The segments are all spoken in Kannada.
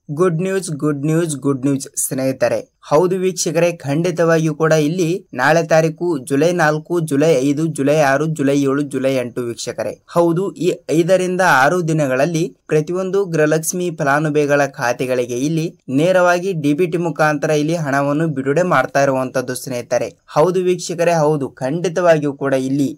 ಗುಡ್ ನ್ಯೂಸ್ ಸ್ನೇಹಿತರೆ. ಹೌದು ವೀಕ್ಷಕರೇ, ಖಂಡಿತವಾಗಿಯೂ ಕೂಡ ಇಲ್ಲಿ ನಾಳೆ ತಾರೀಕು July 4, July 5, July 6, July 7, July 8 ವೀಕ್ಷಕರೇ. ಹೌದು, ಈ 5ರಿಂದ 6 ದಿನಗಳಲ್ಲಿ ಪ್ರತಿಯೊಂದು ಗೃಹಲಕ್ಷ್ಮಿ ಫಲಾನುಭವಿಗಳ ಖಾತೆಗಳಿಗೆ ಇಲ್ಲಿ ನೇರವಾಗಿ ಡಿಬಿಟಿ ಮುಖಾಂತರ ಇಲ್ಲಿ ಹಣವನ್ನು ಬಿಡುಗಡೆ ಮಾಡ್ತಾ ಇರುವಂತದ್ದು ಸ್ನೇಹಿತರೆ. ಹೌದು ವೀಕ್ಷಕರೇ, ಹೌದು ಖಂಡಿತವಾಗಿಯೂ ಕೂಡ ಇಲ್ಲಿ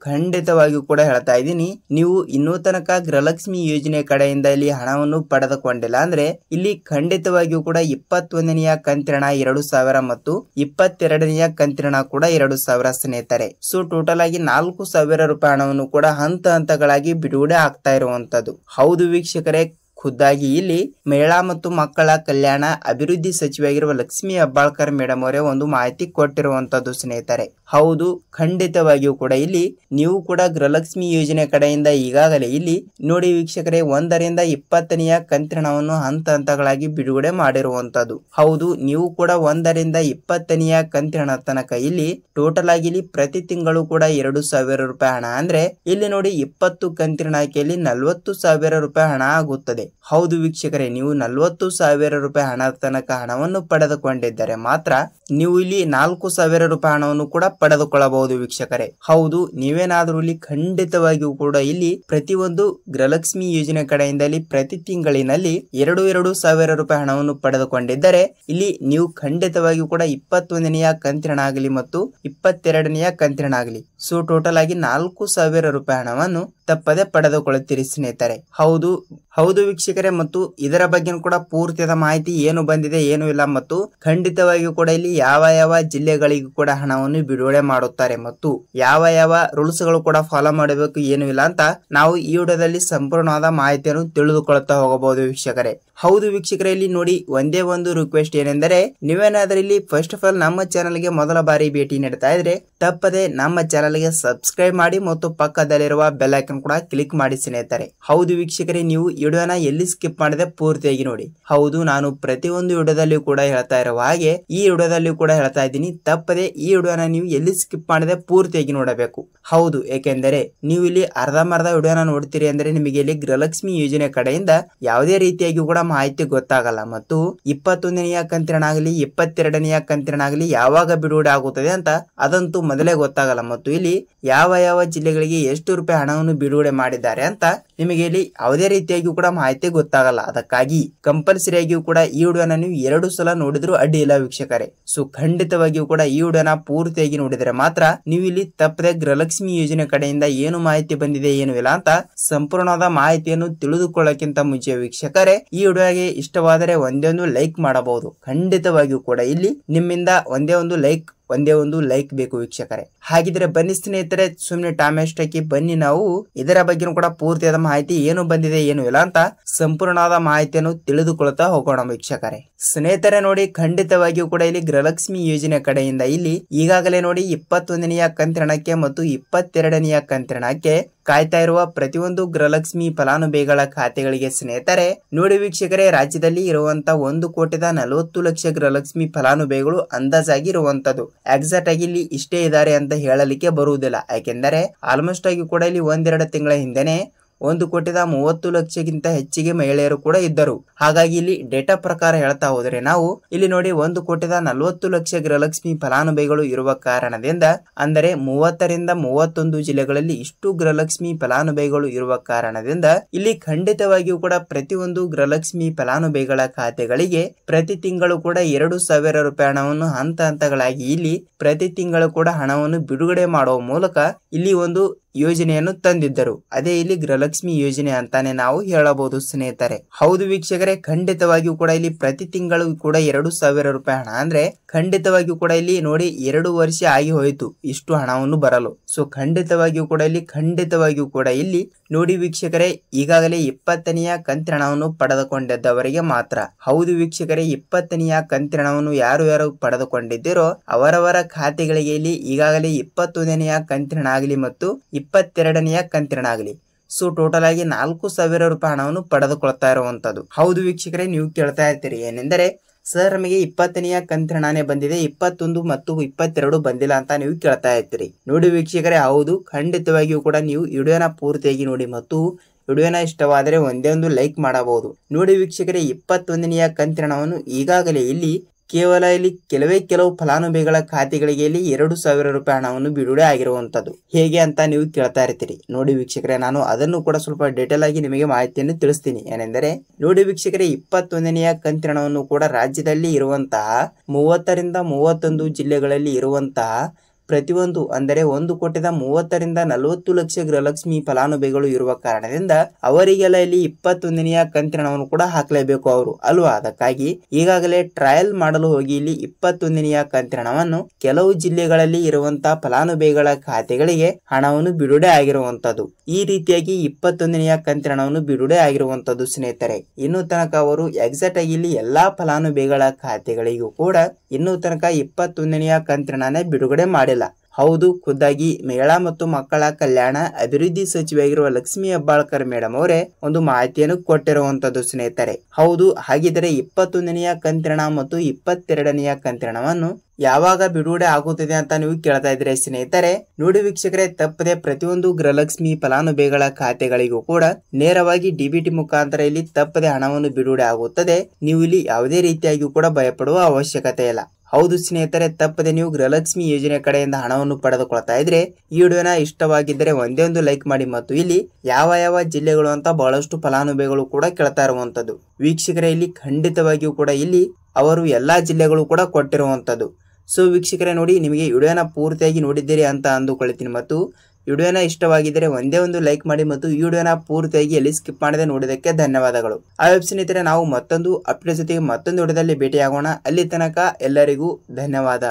ಖಂಡಿತವಾಗಿಯೂ ಕೂಡ ಹೇಳ್ತಾ ಇದ್ದೀನಿ, ನೀವು ಇನ್ನೂ ತನಕ ಗೃಹಲಕ್ಷ್ಮಿ ಯೋಜನೆ ಕಡೆಯಿಂದ ಇಲ್ಲಿ ಹಣವನ್ನು ಪಡೆದುಕೊಂಡಿಲ್ಲ ಅಂದ್ರೆ ಇಲ್ಲಿ ಖಂಡಿತವಾಗಿಯೂ ಕೂಡ 21ನೆಯ ಕಂತಿನ 2,000 ಮತ್ತು 22ನೆಯ ಕಂತಿನ ಕೂಡ 2,000 ಸ್ನೇಹಿತರೆ. ಸೊ ಟೋಟಲ್ ಆಗಿ 4,000 ರೂಪಾಯಿ ಹಣವನ್ನು ಕೂಡ ಹಂತ ಹಂತಗಳಾಗಿ ಬಿಡುಗಡೆ ಆಗ್ತಾ ಇರುವಂತದ್ದು. ಹೌದು ವೀಕ್ಷಕರೇ, ಖುದ್ದಾಗಿ ಇಲ್ಲಿ ಮಹಿಳಾ ಮತ್ತು ಮಕ್ಕಳ ಕಲ್ಯಾಣ ಅಭಿವೃದ್ಧಿ ಸಚಿವೆಯಾಗಿರುವ ಲಕ್ಷ್ಮಿ ಹೆಬ್ಬಾಳ್ಕರ್ ಮೇಡಮ್ ಅವರೇ ಒಂದು ಮಾಹಿತಿ ಕೊಟ್ಟಿರುವಂತದ್ದು ಸ್ನೇಹಿತರೆ. ಹೌದು, ಖಂಡಿತವಾಗಿಯೂ ಕೂಡ ಇಲ್ಲಿ ನೀವು ಕೂಡ ಗೃಹಲಕ್ಷ್ಮಿ ಯೋಜನೆ ಕಡೆಯಿಂದ ಈಗಾಗಲೇ ಇಲ್ಲಿ ನೋಡಿ ವೀಕ್ಷಕರೇ 1ರಿಂದ 20ನೆಯ ಕಂತಿನವನ್ನು ಹಂತ ಹಂತಗಳಾಗಿ ಬಿಡುಗಡೆ ಮಾಡಿರುವಂತದ್ದು. ಹೌದು, ನೀವು ಕೂಡ 1ರಿಂದ 20ನೆಯ ಕಂತಿನ ತನಕ ಇಲ್ಲಿ ಟೋಟಲ್ ಆಗಿ ಇಲ್ಲಿ ಪ್ರತಿ ತಿಂಗಳು ಕೂಡ 2,000 ರೂಪಾಯಿ ಹಣ ಅಂದ್ರೆ ಇಲ್ಲಿ ನೋಡಿ 20 ಕಂತಿನ ಆಯ್ಕೆಯಲ್ಲಿ 40,000 ರೂಪಾಯಿ ಹಣ ಆಗುತ್ತದೆ. ಹೌದು ವೀಕ್ಷಕರೇ, ನೀವು 40,000 ರೂಪಾಯಿ ಹಣ ತನಕ ಹಣವನ್ನು ಪಡೆದುಕೊಂಡಿದ್ದರೆ ಮಾತ್ರ ನೀವು ಇಲ್ಲಿ 4,000 ರೂಪಾಯಿ ಹಣವನ್ನು ಕೂಡ ಪಡೆದುಕೊಳ್ಳಬಹುದು ವೀಕ್ಷಕರೇ. ಹೌದು, ನೀವೇನಾದ್ರೂ ಇಲ್ಲಿ ಖಂಡಿತವಾಗಿಯೂ ಕೂಡ ಇಲ್ಲಿ ಪ್ರತಿಯೊಂದು ಗೃಹಲಕ್ಷ್ಮಿ ಯೋಜನೆ ಕಡೆಯಿಂದ ಇಲ್ಲಿ ಪ್ರತಿ ತಿಂಗಳಿನಲ್ಲಿ 2,000 ರೂಪಾಯಿ ಹಣವನ್ನು ಪಡೆದುಕೊಂಡಿದ್ದರೆ ಇಲ್ಲಿ ನೀವು ಖಂಡಿತವಾಗಿಯೂ ಕೂಡ 21ನೆಯ ಕಂತಿನಾಗಲಿ ಮತ್ತು 22ನೆಯ ಕಂತಿನಾಗಲಿ ಸೊ ಟೋಟಲ್ ಆಗಿ 4,000 ರೂಪಾಯಿ ಹಣವನ್ನು ತಪ್ಪದೆ ಪಡೆದುಕೊಳ್ಳುತ್ತೀರಿ ಸ್ನೇಹಿತರೆ. ಹೌದು ವೀಕ್ಷಕರೇ, ಮತ್ತು ಇದರ ಬಗ್ಗೆ ಕೂಡ ಪೂರ್ತಿಯಾದ ಮಾಹಿತಿ ಏನು ಬಂದಿದೆ ಏನು ಇಲ್ಲ ಮತ್ತು ಖಂಡಿತವಾಗಿಯೂ ಕೂಡ ಇಲ್ಲಿ ಯಾವ ಜಿಲ್ಲೆಗಳಿಗೂ ಕೂಡ ಹಣವನ್ನು ಬಿಡುಗಡೆ ಮಾಡುತ್ತಾರೆ ಮತ್ತು ಯಾವ ರೂಲ್ಸ್ ಗಳು ಕೂಡ ಫಾಲೋ ಮಾಡಬೇಕು ಏನು ಇಲ್ಲ ಅಂತ ನಾವು ಈ ವಿಡಿಯೋದಲ್ಲಿ ಸಂಪೂರ್ಣವಾದ ಮಾಹಿತಿಯನ್ನು ತಿಳಿದುಕೊಳ್ಳುತ್ತಾ ಹೋಗಬಹುದು ವೀಕ್ಷಕರೇ. ಹೌದು ವೀಕ್ಷಕರೇ, ಇಲ್ಲಿ ನೋಡಿ ಒಂದೇ ಒಂದು ರಿಕ್ವೆಸ್ಟ್ ಏನೆಂದರೆ ನೀವೇನಾದ್ರೂ ಇಲ್ಲಿ ಫಸ್ಟ್ ಆಫ್ ಆಲ್ ನಮ್ಮ ಚಾನಲ್ಗೆ ಮೊದಲ ಬಾರಿ ಭೇಟಿ ನೀಡ್ತಾ ಇದ್ರೆ ತಪ್ಪದೆ ನಮ್ಮ ಚಾನಲ್ಗೆ ಸಬ್ಸ್ಕ್ರೈಬ್ ಮಾಡಿ ಮತ್ತು ಪಕ್ಕದಲ್ಲಿರುವ ಬೆಲ್ ಐಕಾನ್ ಕೂಡ ಕ್ಲಿಕ್ ಮಾಡಿ ಸ್ನೇಹಿತರೆ. ಹೌದು ವೀಕ್ಷಕರೇ, ನೀವು ವಿಡಿಯೋನ ಎಲ್ಲಿ ಸ್ಕಿಪ್ ಮಾಡದೆ ಪೂರ್ತಿಯಾಗಿ ನೋಡಿ. ಹೌದು, ನಾನು ಪ್ರತಿಯೊಂದು ವಿಡಿಯೋದಲ್ಲಿ ಕೂಡ ಹೇಳ್ತಾ ಇರುವ ಹಾಗೆ ಈ ವಿಡಿಯೋದಲ್ಲಿ ಕೂಡ ಹೇಳ್ತಾ ಇದ್ದೀನಿ, ತಪ್ಪದೆ ಈ ವಿಡಿಯೋನ ನೀವು ಎಲ್ಲಿ ಸ್ಕಿಪ್ ಮಾಡದೆ ಪೂರ್ತಿಯಾಗಿ ನೋಡಬೇಕು. ಹೌದು, ಏಕೆಂದರೆ ನೀವು ಇಲ್ಲಿ ಅರ್ಧಂಬರ್ಧ ವಿಡಿಯೋನ ನೋಡ್ತೀರಿ ಅಂದ್ರೆ ನಿಮಗೆ ಇಲ್ಲಿ ಗೃಹಲಕ್ಷ್ಮಿ ಯೋಜನೆ ಕಡೆಯಿಂದ ಯಾವುದೇ ರೀತಿಯಾಗಿ ಕೂಡ ಮಾಹಿತಿ ಗೊತ್ತಾಗಲ್ಲ ಮತ್ತು 21ನೆಯ ಕಂತಿನಾಗಲಿ 22ನೆಯ ಕಂತಿನಾಗಲಿ ಯಾವಾಗ ಬಿಡುಗಡೆ ಆಗುತ್ತದೆ ಅಂತ ಅದಂತೂ ಮೊದಲೇ ಗೊತ್ತಾಗಲ್ಲ ಮತ್ತು ಇಲ್ಲಿ ಯಾವ ಜಿಲ್ಲೆಗಳಿಗೆ ಎಷ್ಟು ರೂಪಾಯಿ ಹಣವನ್ನು ಬಿಡುಗಡೆ ಮಾಡಿದ್ದಾರೆ ಅಂತ ನಿಮಗೆ ಇಲ್ಲಿ ಯಾವುದೇ ರೀತಿಯಾಗಿ ಕೂಡ ಮಾಹಿತಿ ಗೊತ್ತಾಗಲ್ಲ. ಅದಕ್ಕಾಗಿ ಕಂಪಲ್ಸರಿಯಾಗಿಯೂ ಕೂಡ ಈ ವಿಡಿಯೋನ ನೀವು 2 ಸಲ ನೋಡಿದ್ರು ಅಡ್ಡಿ ಇಲ್ಲ ವೀಕ್ಷಕರೇ. ಸೊ ಖಂಡಿತವಾಗಿಯೂ ಕೂಡ ಈ ವಿಡಿಯೋನ ಪೂರ್ತಿಯಾಗಿ ನೋಡಿದ್ರೆ ಮಾತ್ರ ನೀವು ಇಲ್ಲಿ ತಪ್ಪದೆ ಗೃಹಲಕ್ಷ್ಮಿ ಯೋಜನೆ ಕಡೆಯಿಂದ ಏನು ಮಾಹಿತಿ ಬಂದಿದೆ ಏನು ಇಲ್ಲ ಅಂತ ಸಂಪೂರ್ಣವಾದ ಮಾಹಿತಿಯನ್ನು ತಿಳಿದುಕೊಳ್ಳಕ್ಕಿಂತ ಮುಂಚೆ ವೀಕ್ಷಕರೇ, ಈ ವಿಡಿಯೋಗೆ ಇಷ್ಟವಾದರೆ ಒಂದೇ ಒಂದು ಲೈಕ್ ಮಾಡಬಹುದು. ಖಂಡಿತವಾಗಿಯೂ ಕೂಡ ಇಲ್ಲಿ ನಿಮ್ಮಿಂದ ಒಂದೇ ಒಂದು ಲೈಕ್ ಬೇಕು ವೀಕ್ಷಕರೇ. ಹಾಗಿದ್ರೆ ಬನ್ನಿ ಸ್ನೇಹಿತರೆ, ಸುಮ್ನೆ ಟೈಮ್ ವೇಸ್ಟ್ ಹಾಕಿ ಬನ್ನಿ ನಾವು ಇದರ ಬಗ್ಗೆ ಕೂಡ ಪೂರ್ತಿಯಾದ ಮಾಹಿತಿ ಏನು ಬಂದಿದೆ ಏನು ಇಲ್ಲ ಅಂತ ಸಂಪೂರ್ಣವಾದ ಮಾಹಿತಿಯನ್ನು ತಿಳಿದುಕೊಳ್ತಾ ಹೋಗೋಣ ವೀಕ್ಷಕರೇ. ಸ್ನೇಹಿತರೆ ನೋಡಿ, ಖಂಡಿತವಾಗಿಯೂ ಕೂಡ ಇಲ್ಲಿ ಗೃಹಲಕ್ಷ್ಮಿ ಯೋಜನೆ ಕಡೆಯಿಂದ ಇಲ್ಲಿ ಈಗಾಗಲೇ ನೋಡಿ 21ನೆಯ ಕಂತಿನಕ್ಕೆ ಮತ್ತು 22ನೆಯ ಕಂತಿನಕ್ಕೆ ಕಾಯ್ತಾ ಇರುವ ಪ್ರತಿಯೊಂದು ಗೃಹಲಕ್ಷ್ಮಿ ಫಲಾನುಭವಿಗಳ ಖಾತೆಗಳಿಗೆ ಸ್ನೇಹಿತರೆ ನೋಡಿ ವೀಕ್ಷಕರೇ, ರಾಜ್ಯದಲ್ಲಿ ಇರುವಂತಹ 1,40,00,000 ಗೃಹಲಕ್ಷ್ಮಿ ಫಲಾನುಭವಿಗಳು ಅಂದಾಜಾಗಿ ಇರುವಂತದ್ದು. ಎಕ್ಸಾಕ್ಟ್ ಆಗಿ ಇಲ್ಲಿ ಇಷ್ಟೇ ಇದ್ದಾರೆ ಅಂತ ಹೇಳಲಿಕ್ಕೆ ಬರುವುದಿಲ್ಲ. ಯಾಕೆಂದರೆ ಆಲ್ಮೋಸ್ಟ್ ಆಗಿ ಕೂಡ ಇಲ್ಲಿ 1-2 ತಿಂಗಳ ಹಿಂದೆನೆ 1,30,00,000ಗಿಂತ ಹೆಚ್ಚಿಗೆ ಮಹಿಳೆಯರು ಕೂಡ ಇದ್ದರು. ಹಾಗಾಗಿ ಇಲ್ಲಿ ಡೇಟಾ ಪ್ರಕಾರ ಹೇಳ್ತಾ ಹೋದ್ರೆ ನಾವು ಇಲ್ಲಿ ನೋಡಿ 1,40,00,000 ಗೃಹಲಕ್ಷ್ಮಿ ಫಲಾನುಭವಿಗಳು ಇರುವ ಕಾರಣದಿಂದ ಅಂದರೆ 30ರಿಂದ 31 ಜಿಲ್ಲೆಗಳಲ್ಲಿ ಇಷ್ಟು ಗೃಹಲಕ್ಷ್ಮಿ ಫಲಾನುಭವಿಗಳು ಇರುವ ಕಾರಣದಿಂದ ಇಲ್ಲಿ ಖಂಡಿತವಾಗಿಯೂ ಕೂಡ ಪ್ರತಿಯೊಂದು ಗೃಹಲಕ್ಷ್ಮಿ ಫಲಾನುಭವಿಗಳ ಖಾತೆಗಳಿಗೆ ಪ್ರತಿ ತಿಂಗಳು ಕೂಡ 2,000 ರೂಪಾಯಿ ಹಣವನ್ನು ಹಂತ ಹಂತಗಳಾಗಿ ಇಲ್ಲಿ ಪ್ರತಿ ತಿಂಗಳು ಕೂಡ ಹಣವನ್ನು ಬಿಡುಗಡೆ ಮಾಡುವ ಮೂಲಕ ಇಲ್ಲಿ ಒಂದು ಯೋಜನೆಯನ್ನು ತಂದಿದ್ದರು. ಅದೇ ಇಲ್ಲಿ ಗೃಹಲಕ್ಷ್ಮಿ ಯೋಜನೆ ಅಂತಾನೆ ನಾವು ಹೇಳಬಹುದು ಸ್ನೇಹಿತರೆ. ಹೌದು ವೀಕ್ಷಕರೇ, ಖಂಡಿತವಾಗಿಯೂ ಕೂಡ ಇಲ್ಲಿ ಪ್ರತಿ ತಿಂಗಳು ಕೂಡ 2,000 ರೂಪಾಯಿ ಹಣ ಅಂದ್ರೆ ಖಂಡಿತವಾಗಿಯೂ ಕೂಡ ಇಲ್ಲಿ ನೋಡಿ 2 ವರ್ಷ ಆಗಿ ಹೋಯಿತು ಇಷ್ಟು ಹಣವನ್ನು ಬರಲು. ಸೊ ಖಂಡಿತವಾಗಿಯೂ ಕೂಡ ಇಲ್ಲಿ ನೋಡಿ ವೀಕ್ಷಕರೇ, ಈಗಾಗಲೇ 20ನೆಯ ಕಂತಿನ ಹಣವನ್ನು ಪಡೆದುಕೊಂಡಿದ್ದವರಿಗೆ ಮಾತ್ರ. ಹೌದು ವೀಕ್ಷಕರೇ, 20ನೆಯ ಕಂತಿನ ಹಣವನ್ನು ಯಾರು ಪಡೆದುಕೊಂಡಿದ್ದೀರೋ ಅವರವರ ಖಾತೆಗಳಿಗೆ ಇಲ್ಲಿ ಈಗಾಗಲೇ 21ನೆಯ ಕಂತಿನ ಆಗಲಿ ಮತ್ತು 22ನೆಯ ಕಂತಿನಾಗಲಿ ಸೊ ಟೋಟಲ್ ಆಗಿ 4,000 ರೂಪಾಯಿ ಹಣವನ್ನು ಪಡೆದುಕೊಳ್ತಾ ಇರುವಂತದ್ದು. ಹೌದು ವೀಕ್ಷಕರೇ, ನೀವು ಕೇಳ್ತಾ ಇರ್ತೀರಿ ಏನೆಂದರೆ ಸರ್ ನಮಗೆ 20ನೆಯ ಕಂತಿನ ಹಣನೇ ಬಂದಿದೆ, 21 ಮತ್ತು 22 ಬಂದಿಲ್ಲ ಅಂತ ನೀವು ಕೇಳ್ತಾ ಇರ್ತೀರಿ. ನೋಡಿ ವೀಕ್ಷಕರೇ, ಹೌದು ಖಂಡಿತವಾಗಿಯೂ ಕೂಡ ನೀವು ವಿಡಿಯೋನ ಪೂರ್ತಿಯಾಗಿ ನೋಡಿ ಮತ್ತು ವಿಡಿಯೋನ ಇಷ್ಟವಾದರೆ ಒಂದೇ ಒಂದು ಲೈಕ್ ಮಾಡಬಹುದು. ನೋಡಿ ವೀಕ್ಷಕರೇ, 21ನೆಯ ಕಂತಿನ ಹಣವನ್ನು ಈಗಾಗಲೇ ಇಲ್ಲಿ ಕೇವಲ ಇಲ್ಲಿ ಕೆಲವು ಫಲಾನುಭವಿಗಳ ಖಾತೆಗಳಿಗೆ ಇಲ್ಲಿ 2,000 ರೂಪಾಯಿ ಹಣವನ್ನು ಬಿಡುಗಡೆ ಆಗಿರುವಂತದ್ದು. ಹೇಗೆ ಅಂತ ನೀವು ಕೇಳ್ತಾ ಇರ್ತೀರಿ. ನೋಡಿ ವೀಕ್ಷಕರೇ, ನಾನು ಅದನ್ನು ಕೂಡ ಸ್ವಲ್ಪ ಡೀಟೇಲ್ ಆಗಿ ನಿಮಗೆ ಮಾಹಿತಿಯನ್ನು ತಿಳಿಸ್ತೀನಿ. ಏನೆಂದರೆ ನೋಡಿ ವೀಕ್ಷಕರೇ, 21ನೆಯ ಕಂತಿನ ಹಣವನ್ನು ಕೂಡ ರಾಜ್ಯದಲ್ಲಿ ಇರುವಂತಹ 30 ರಿಂದ 31 ಜಿಲ್ಲೆಗಳಲ್ಲಿ ಇರುವಂತಹ ಪ್ರತಿಯೊಂದು ಅಂದರೆ 1,30,40,000 ರಿಂದ 40 ಲಕ್ಷ ಗೃಹಲಕ್ಷ್ಮಿ ಫಲಾನುಭವಿಗಳು ಇರುವ ಕಾರಣದಿಂದ ಅವರಿಗೆಲ್ಲ ಇಲ್ಲಿ 21ನೆಯ ಕಂತಿನ ಹಣವನ್ನು ಕೂಡ ಹಾಕಲೇಬೇಕು ಅವರು ಅಲ್ವಾ. ಅದಕ್ಕಾಗಿ ಈಗಾಗಲೇ ಟ್ರಯಲ್ ಮಾಡಲು ಹೋಗಿ ಇಲ್ಲಿ 21ನೆಯ ಕಂತಿನ ಹಣವನ್ನು ಕೆಲವು ಜಿಲ್ಲೆಗಳಲ್ಲಿ ಇರುವಂತಹ ಫಲಾನುಭವಿಗಳ ಖಾತೆಗಳಿಗೆ ಹಣವನ್ನು ಬಿಡುಗಡೆ ಆಗಿರುವಂತದ್ದು. ಈ ರೀತಿಯಾಗಿ 21ನೆಯ ಕಂತಿನ ಹಣವನ್ನು ಬಿಡುಗಡೆ ಆಗಿರುವಂತದ್ದು ಸ್ನೇಹಿತರೆ. ಇನ್ನು ತನಕ ಅವರು ಎಕ್ಸಾಕ್ಟ್ ಆಗಿ ಇಲ್ಲಿ ಎಲ್ಲಾ ಫಲಾನುಭವಿಗಳ ಖಾತೆಗಳಿಗೂ ಕೂಡ ಇನ್ನೂ ತನಕ 21ನೆಯ ಕಂತಿನ ಹಣ ಬಿಡುಗಡೆ ಮಾಡಿಲ್ಲ. ಹೌದು, ಖುದ್ದಾಗಿ ಮಹಿಳಾ ಮತ್ತು ಮಕ್ಕಳ ಕಲ್ಯಾಣ ಅಭಿವೃದ್ಧಿ ಸಚಿವೆಯಾಗಿರುವ ಲಕ್ಷ್ಮೀ ಹೆಬ್ಬಾಳ್ಕರ್ ಮೇಡಮ್ ಅವರೇ ಒಂದು ಮಾಹಿತಿಯನ್ನು ಕೊಟ್ಟಿರುವಂತದ್ದು ಸ್ನೇಹಿತರೆ. ಹೌದು, ಹಾಗಿದ್ರೆ 21ನೆಯ ಕಂತಿನ ಹಣ ಮತ್ತು 22ನೆಯ ಕಂತಿನ ಹಣವನ್ನು ಯಾವಾಗ ಬಿಡುಗಡೆ ಆಗುತ್ತದೆ ಅಂತ ನೀವು ಕೇಳ್ತಾ ಇದ್ರೆ ಸ್ನೇಹಿತರೆ. ನೋಡಿ ವೀಕ್ಷಕರೇ, ತಪ್ಪದೆ ಪ್ರತಿಯೊಂದು ಗೃಹಲಕ್ಷ್ಮಿ ಫಲಾನುಭವಿಗಳ ಖಾತೆಗಳಿಗೂ ಕೂಡ ನೇರವಾಗಿ ಡಿಬಿಟಿ ಮುಖಾಂತರ ಇಲ್ಲಿ ತಪ್ಪದೆ ಹಣವನ್ನು ಬಿಡುಗಡೆ ಆಗುತ್ತದೆ. ನೀವು ಇಲ್ಲಿ ಯಾವುದೇ ರೀತಿಯಾಗಿ ಕೂಡ ಭಯಪಡುವ ಅವಶ್ಯಕತೆ ಇಲ್ಲ. ಹೌದು ಸ್ನೇಹಿತರೆ, ತಪ್ಪದೆ ನೀವು ಗೃಹಲಕ್ಷ್ಮಿ ಯೋಜನೆ ಕಡೆಯಿಂದ ಹಣವನ್ನು ಪಡೆದುಕೊಳ್ತಾ ಇದ್ರೆ ಈ ವಿಡಿಯೋನ ಇಷ್ಟವಾಗಿದ್ದರೆ ಒಂದೇ ಒಂದು ಲೈಕ್ ಮಾಡಿ. ಮತ್ತು ಇಲ್ಲಿ ಯಾವ ಜಿಲ್ಲೆಗಳು ಅಂತ ಬಹಳಷ್ಟು ಫಲಾನುಭವಿಗಳು ಕೂಡ ಕೇಳ್ತಾ ಇರುವಂತದ್ದು. ವೀಕ್ಷಕರೇ, ಇಲ್ಲಿ ಖಂಡಿತವಾಗಿಯೂ ಕೂಡ ಇಲ್ಲಿ ಅವರು ಎಲ್ಲಾ ಜಿಲ್ಲೆಗಳು ಕೂಡ ಕೊಟ್ಟಿರುವಂತದ್ದು. ಸೊ ವೀಕ್ಷಕರೇ, ನೋಡಿ ನಿಮಗೆ ವಿಡಿಯೋನ ಪೂರ್ತಿಯಾಗಿ ನೋಡಿದ್ದೀರಿ ಅಂತ ಅಂದುಕೊಳ್ತೀನಿ. ಮತ್ತು ವಿಡಿಯೋನ ಇಷ್ಟವಾಗಿದ್ದರೆ ಒಂದೇ ಒಂದು ಲೈಕ್ ಮಾಡಿ ಮತ್ತು ಈ ವಿಡಿಯೋನ ಪೂರ್ತಿಯಾಗಿ ಎಲ್ಲಿ ಸ್ಕಿಪ್ ಮಾಡದೆ ನೋಡಿದಕ್ಕೆ ಧನ್ಯವಾದಗಳು. ಸ್ನೇಹಿತರೆ, ನಾವು ಮತ್ತೊಂದು ಅಪ್ಡೇಟ್ ಜೊತೆಗೆ ಮತ್ತೊಂದು ವಿಡಿಯೋದಲ್ಲಿ ಭೇಟಿಯಾಗೋಣ. ಅಲ್ಲಿ ತನಕ ಎಲ್ಲರಿಗೂ ಧನ್ಯವಾದ.